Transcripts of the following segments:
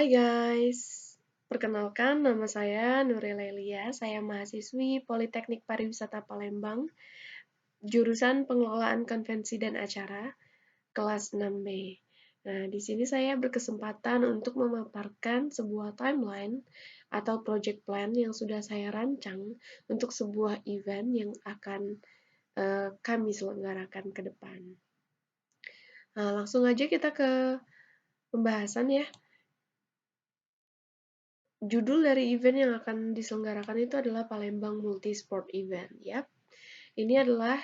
Hai guys, perkenalkan nama saya Nuril Lelia, saya mahasiswi Politeknik Pariwisata Palembang, jurusan Pengelolaan Konvensi dan Acara, kelas 6B. Nah, di sini saya berkesempatan untuk memaparkan sebuah timeline atau project plan yang sudah saya rancang untuk sebuah event yang akan kami selenggarakan ke depan. Nah, langsung aja kita ke pembahasan ya. Judul dari event yang akan diselenggarakan itu adalah Palembang Multi Sport Event. Ya, ini adalah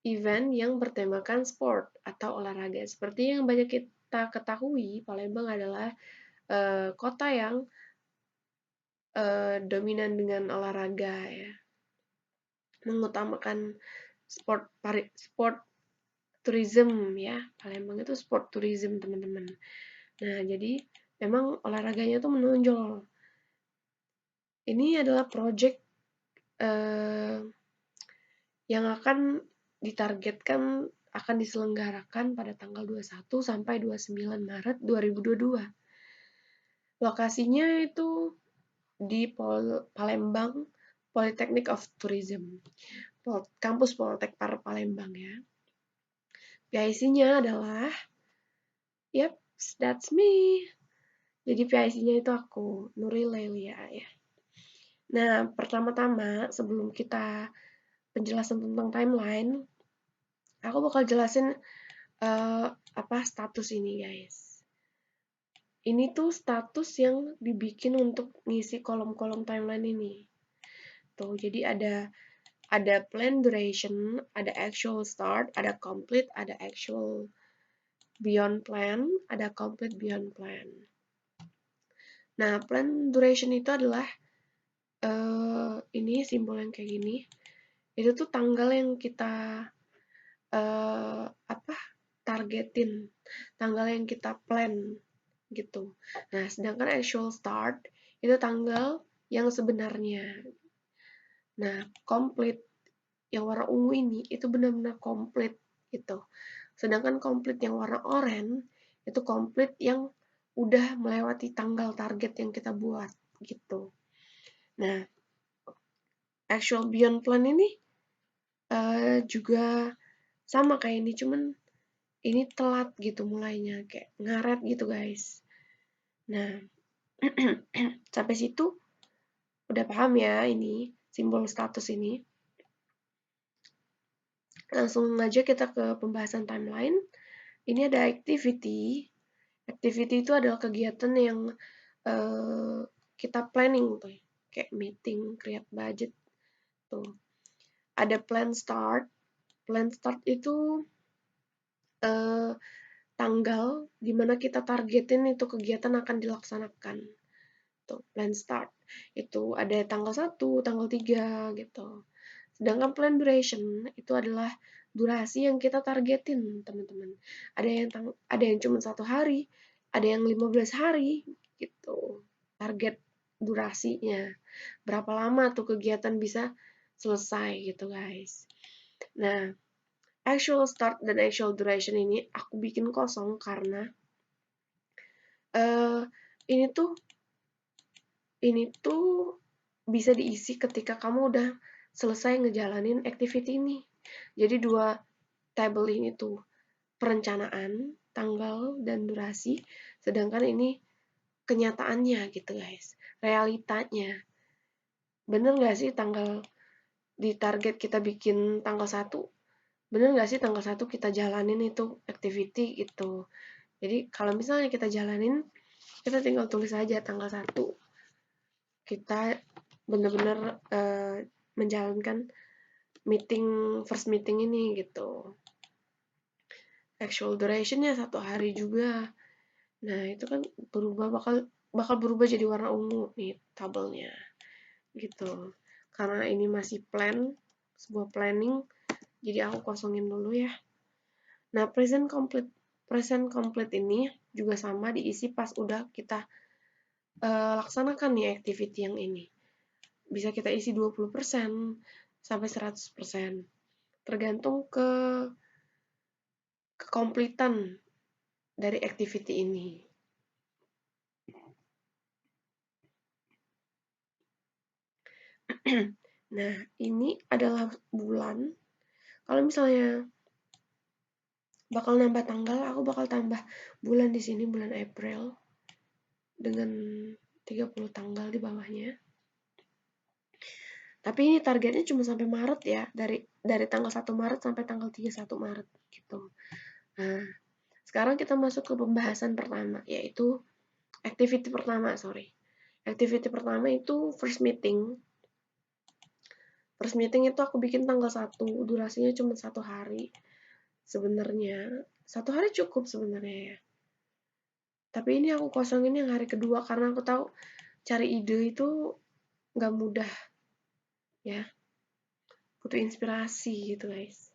event yang bertemakan sport atau olahraga. Seperti yang banyak kita ketahui, Palembang adalah kota yang dominan dengan olahraga ya, mengutamakan sport tourism ya. Palembang itu sport tourism teman-teman. Nah, jadi memang olahraganya tuh menonjol. Ini adalah project yang akan ditargetkan akan diselenggarakan pada tanggal 21 sampai 29 Maret 2022. Lokasinya itu di Palembang Polytechnic of Tourism, kampus Poltek Palembang ya. PIC-nya adalah, yep, that's me. Jadi PIC-nya itu aku, Nuril Lelia ya. Nah, pertama-tama sebelum kita penjelasan tentang timeline, aku bakal jelasin apa status ini guys. Ini tuh status yang dibikin untuk ngisi kolom-kolom timeline ini. Tuh, jadi ada plan duration, ada actual start, ada complete, ada actual beyond plan, ada complete beyond plan. Nah, plan duration itu adalah ini simbol yang kayak gini. Itu tuh tanggal yang kita targetin, tanggal yang kita plan gitu. Nah, sedangkan actual start itu tanggal yang sebenarnya. Nah, complete yang warna ungu ini itu benar-benar komplit gitu. Sedangkan komplit yang warna oranye itu komplit yang udah melewati tanggal target yang kita buat gitu. Nah, actual beyond plan ini juga sama kayak ini, cuman ini telat gitu mulainya, kayak ngaret gitu guys. Nah, sampai situ udah paham ya ini simbol status ini. Langsung aja kita ke pembahasan timeline. Ini ada activity. Activity itu adalah kegiatan yang kita planning tuh, kayak meeting, create budget tuh. Ada plan start. Plan start itu tanggal dimana kita targetin itu kegiatan akan dilaksanakan. Tuh, plan start. Itu ada tanggal 1, tanggal 3 gitu. Sedangkan plan duration itu adalah durasi yang kita targetin, teman-teman. Ada yang cuma 1 hari, ada yang 15 hari gitu. Target durasinya. Berapa lama tuh kegiatan bisa selesai gitu, guys. Nah, actual start dan actual duration ini aku bikin kosong karena ini tuh bisa diisi ketika kamu udah selesai ngejalanin activity ini. Jadi dua table ini tuh perencanaan, tanggal, dan durasi. Sedangkan ini kenyataannya gitu guys. Realitanya. Bener gak sih tanggal di target kita bikin tanggal 1? Bener gak sih tanggal 1 kita jalanin itu activity gitu. Jadi kalau misalnya kita jalanin, kita tinggal tulis aja tanggal 1. Kita benar-benar menjalankan first meeting ini gitu. Actual durationnya 1 hari juga. Nah, itu kan bakal berubah jadi warna ungu nih tabelnya. Gitu. Karena ini masih sebuah planning, jadi aku kosongin dulu ya. Nah, present complete ini juga sama diisi pas udah kita laksanakan nih activity yang ini. Bisa kita isi 20% sampai 100%. Tergantung kekompletan dari activity ini. Nah, ini adalah bulan. Kalau misalnya bakal nambah tanggal, aku bakal tambah bulan di sini, bulan April dengan 30 tanggal di bawahnya. Tapi ini targetnya cuma sampai Maret ya, dari tanggal 1 Maret sampai tanggal 31 Maret gitu. Nah, sekarang kita masuk ke pembahasan pertama, yaitu activity pertama, sorry. Activity pertama itu first meeting. First meeting itu aku bikin tanggal 1, durasinya cuma 1 hari. Sebenarnya 1 hari cukup sebenarnya ya. Tapi ini aku kosongin yang hari kedua karena aku tahu cari ide itu nggak mudah ya. Butuh inspirasi gitu guys.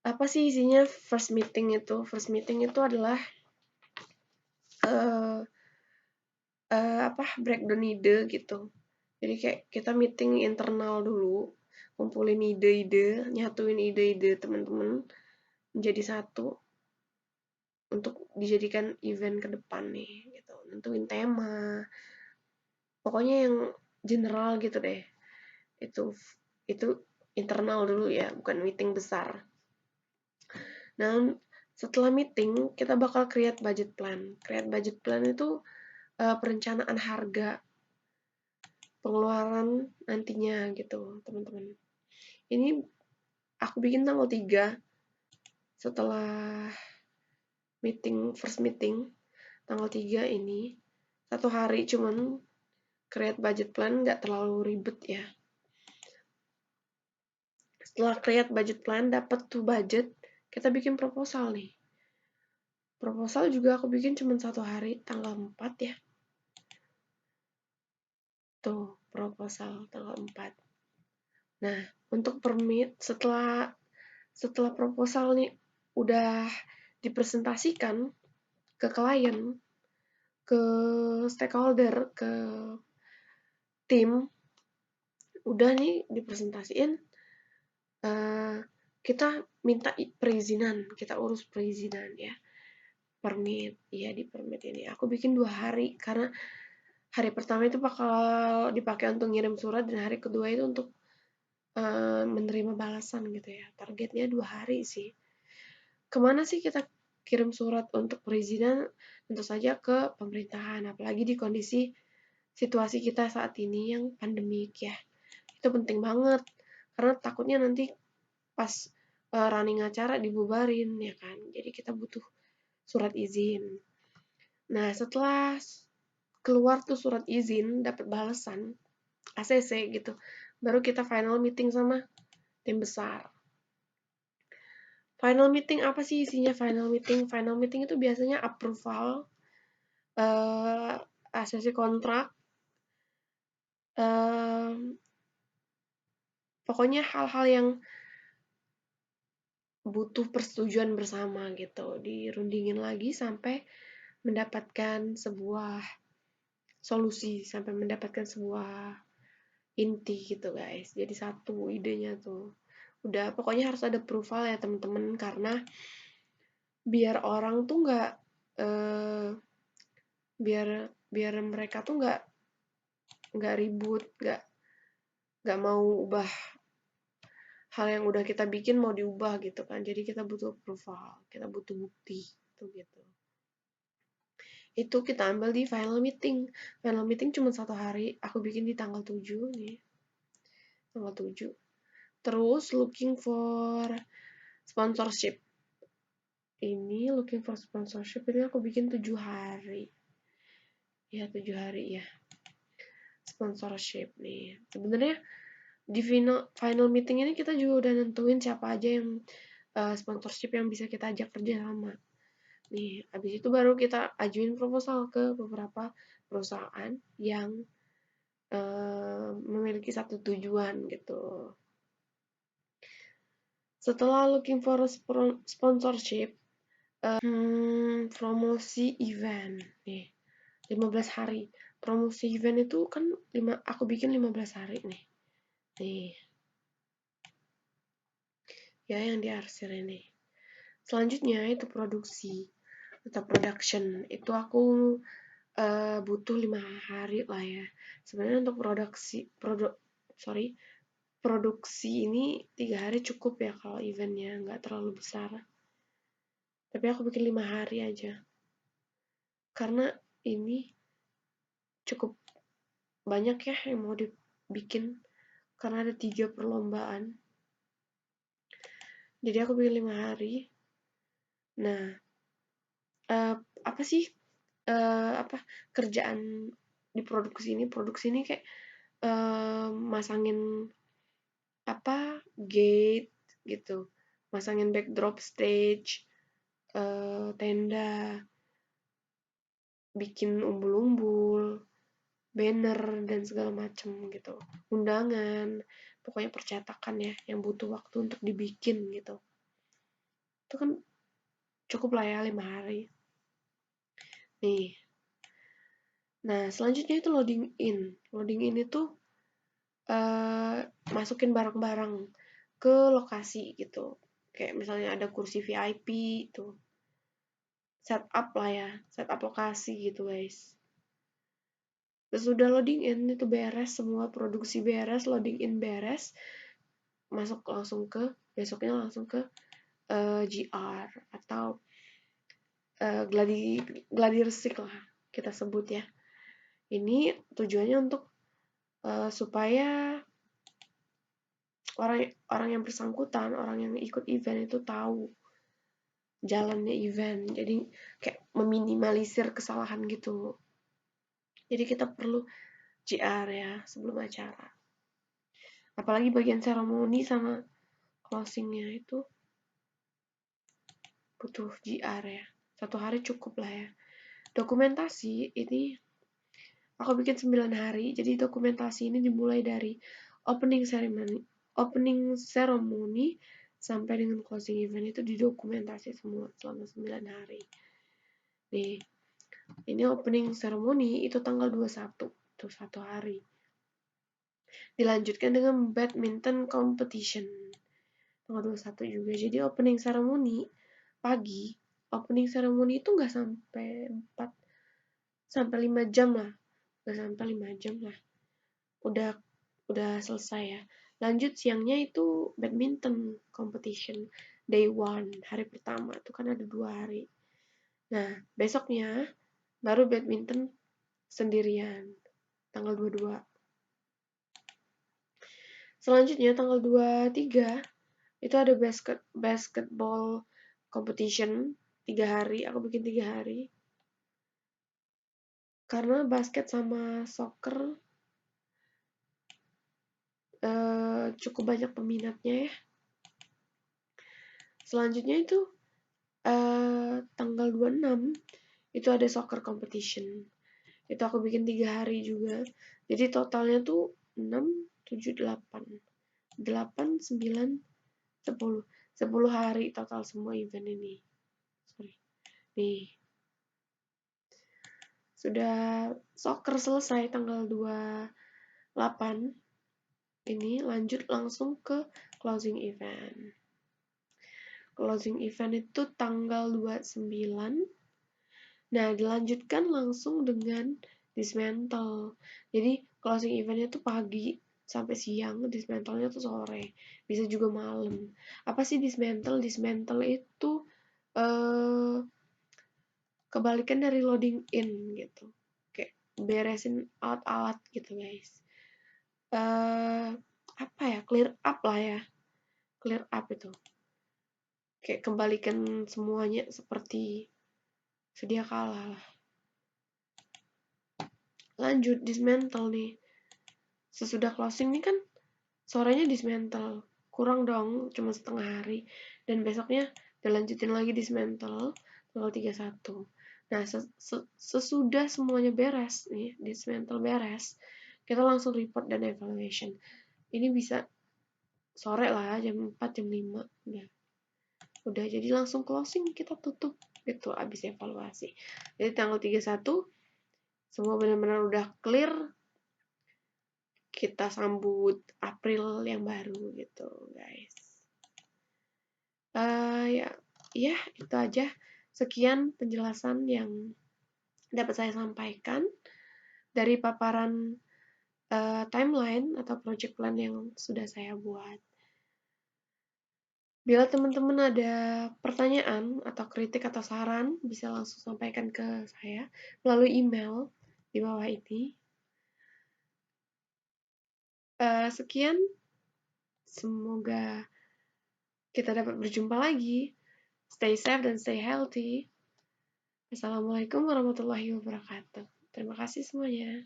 Apa sih isinya first meeting itu? First meeting itu adalah uh, breakdown ide gitu. Jadi kayak kita meeting internal dulu, kumpulin ide-ide, nyatuin ide-ide teman-teman menjadi satu untuk dijadikan event ke depan nih gitu. Nentuin tema. Pokoknya yang general gitu deh. Itu internal dulu ya, bukan meeting besar. Nah, setelah meeting kita bakal create budget plan. Create budget plan itu perencanaan harga pengeluaran nantinya gitu, teman-teman. Ini aku bikin tanggal 3 setelah first meeting, tanggal 3 ini. 1 hari cuman create budget plan, nggak terlalu ribet ya. Setelah create budget plan, dapat tuh budget, kita bikin proposal nih. Proposal juga aku bikin cuma 1 hari, tanggal 4 ya. Tuh, proposal tanggal 4. Nah, untuk permit setelah proposal nih udah dipresentasikan ke klien, ke stakeholder, ke tim, udah nih dipresentasiin, kita minta perizinan, kita urus perizinan ya. Permit, ya di permit ini. Aku bikin 2 hari, karena hari pertama itu bakal dipakai untuk ngirim surat, dan hari kedua itu untuk menerima balasan gitu ya. Targetnya 2 hari sih. Kemana sih kita kirim surat untuk perizinan? Tentu saja ke pemerintahan, apalagi di kondisi situasi kita saat ini yang pandemik ya. Itu penting banget, karena takutnya nanti pas running acara dibubarin ya kan. Jadi kita butuh surat izin. Nah, setelah keluar tuh surat izin, dapat balasan ACC gitu, baru kita final meeting sama tim besar. Final meeting apa sih isinya final meeting? Final meeting itu biasanya approval, ACC kontrak, pokoknya hal-hal yang butuh persetujuan bersama gitu. Dirundingin lagi sampai mendapatkan sebuah solusi, sampai mendapatkan sebuah inti gitu guys. Jadi satu idenya tuh. Udah, pokoknya harus ada approval ya teman-teman, karena biar orang tuh nggak biar mereka tuh nggak ribut, nggak mau ubah hal yang udah kita bikin, mau diubah gitu kan. Jadi kita butuh approval, kita butuh bukti tuh gitu. Itu kita ambil di final meeting. Final meeting cuma 1 hari, aku bikin di tanggal 7 nih. Tanggal 7. Terus looking for sponsorship. Ini looking for sponsorship ini aku bikin 7 hari. Ya, 7 hari ya. Sponsorship nih. Sebenarnya di final meeting ini kita juga udah nentuin siapa aja yang sponsorship yang bisa kita ajak kerja sama. Nih, habis itu baru kita ajuin proposal ke beberapa perusahaan yang memiliki satu tujuan gitu. Setelah looking for sponsorship, promosi event nih, 15 hari. Promosi event itu kan aku bikin 15 hari nih. Nih. Ya, yang diarsir ini. Selanjutnya itu produksi atau production. Itu aku butuh 5 hari lah ya. Sebenarnya untuk produksi ini 3 hari cukup ya kalau eventnya nggak terlalu besar. Tapi aku bikin 5 hari aja. Karena ini cukup banyak ya yang mau dibikin. Karena ada 3 perlombaan. Jadi aku bikin 5 hari. Nah, apa sih kerjaan di produksi ini kayak masangin gate gitu, masangin backdrop stage, tenda, bikin umbul-umbul, banner dan segala macem gitu, undangan, pokoknya percetakan ya yang butuh waktu untuk dibikin gitu. Itu kan cukup lah ya 5 hari nih. Nah selanjutnya itu loading in itu masukin barang-barang ke lokasi gitu, kayak misalnya ada kursi VIP itu, setup lah ya, setup lokasi gitu guys. Terus udah loading in itu beres, semua produksi beres, loading in beres, masuk langsung ke besoknya langsung ke GR atau gladiresik lah kita sebut ya. Ini tujuannya untuk supaya orang yang bersangkutan, orang yang ikut event itu tahu jalannya event. Jadi kayak meminimalisir kesalahan gitu. Jadi kita perlu GR ya sebelum acara. Apalagi bagian seremoni sama closingnya itu butuh GR ya. 1 hari cukup lah ya. Dokumentasi ini aku bikin 9 hari. Jadi dokumentasi ini dimulai dari opening ceremony sampai dengan closing event itu didokumentasi semua selama 9 hari. Nih, ini opening ceremony itu tanggal 21, itu 1 hari. Dilanjutkan dengan badminton competition tanggal 21 juga. Jadi opening ceremony pagi, opening ceremony itu nggak sampai 5 jam lah, nggak sampai 5 jam lah, udah selesai ya. Lanjut siangnya itu badminton competition day 1, hari pertama itu kan ada 2 hari. Nah besoknya baru badminton sendirian tanggal 22. Selanjutnya tanggal 23 itu ada basketball competition 3 hari, aku bikin 3 hari. Karena basket sama soccer cukup banyak peminatnya ya. Selanjutnya itu tanggal 26 itu ada soccer competition. Itu aku bikin 3 hari juga. Jadi totalnya tuh 6, 7, 8. 8, 9, 10. 10 hari total semua event ini. Sorry. Nih. Sudah soccer selesai tanggal 28. Ini lanjut langsung ke closing event. Closing event itu tanggal 29. Nah, dilanjutkan langsung dengan dismantle. Jadi, closing eventnya tuh pagi sampai siang, dismantle-nya tuh sore. Bisa juga malam. Apa sih dismantle? Dismantle itu kebalikan dari loading in gitu. Kayak beresin alat-alat gitu, guys. Apa ya? Clear up lah ya. Clear up itu. Kayak kembalikan semuanya seperti sedia kala lah. Lanjut dismantle nih. Sesudah closing nih kan sorenya dismantle. Kurang dong, cuma setengah hari. Dan besoknya dilanjutin lagi dismantle tanggal 31. Nah, sesudah semuanya beres nih, dismantle beres, kita langsung report dan evaluation. Ini bisa sore lah, jam 4, jam 5. Udah jadi langsung closing, kita tutup gitu abis evaluasi. Jadi tanggal 31 semua benar-benar udah clear, kita sambut April yang baru gitu guys. Ya itu aja, sekian penjelasan yang dapat saya sampaikan dari paparan timeline atau project plan yang sudah saya buat. Bila teman-teman ada pertanyaan atau kritik atau saran, bisa langsung sampaikan ke saya melalui email di bawah ini. Sekian, semoga kita dapat berjumpa lagi. Stay safe dan stay healthy. Assalamualaikum warahmatullahi wabarakatuh. Terima kasih semuanya.